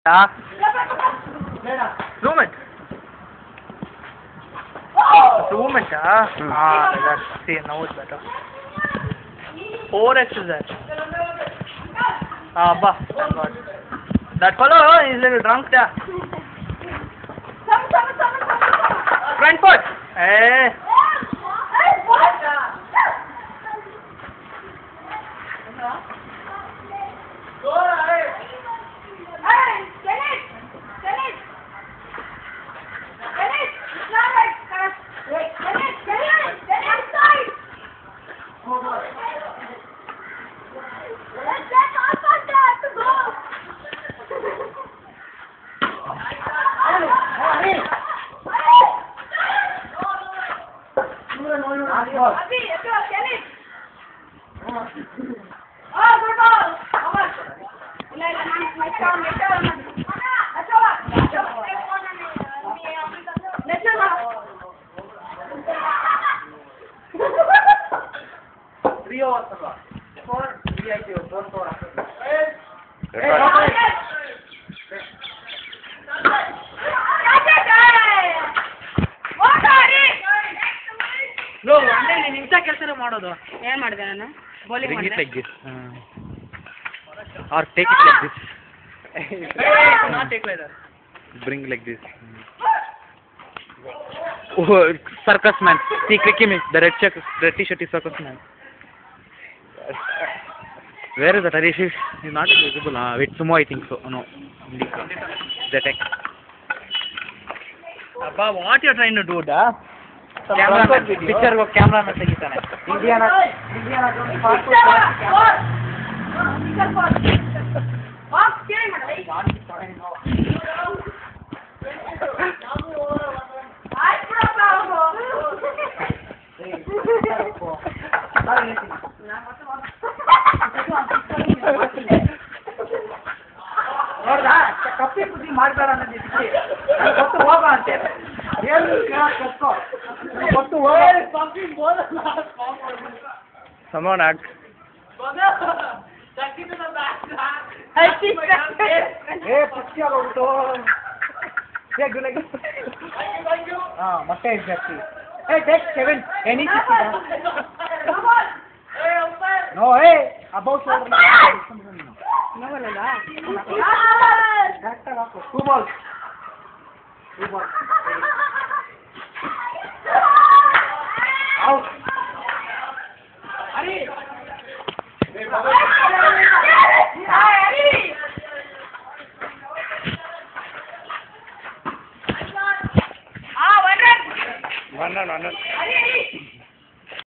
Zoom it. Zoom it. That's, see, now it's better. 4x is that. Thank God. That fellow is a little drunk there. Front foot. Hey. Bring it like this. Or take it like this. Not take like that. Bring like this. Oh, circus man. See, click him. The red t-shirt is circus man. Where is that? He's not visible. Wait, sumo I think so. No. The tech. Abba, what you are trying to do, da? Cameraman. Picture go cameraman ತೆಗಿತಾನೆ. Indiana fast food. Box carry ಮಾಡು. ಆಯ್ತು ಬಿಡಪ್ಪ ಹೋಗು. ನೋಡ್ದಾ ಕಪ್ಪಿ ಬುದ್ಧಿ ಮಾಡ್ಬೇಡ ಅನ್ನೋದಿಕ್ಕೆ ಗೊತ್ತು ಹೋಗ ಅಂತೇಳಿ ಏನು ಕೇಳಕ್ಕೋ ಗೊತ್ತು ಹೋಗ ಕಪ್ಪಿ ಬೋಲಲ್ಲ ಸಮೋನ್ ಆಗ್ ಪಕ್ಷಿ ಆಗೋಗ್ಬಿಟ್ಟು ಮತ್ತೆ ಜಾಸ್ತಿ take 7 any no hey about no wala two balls out ari one run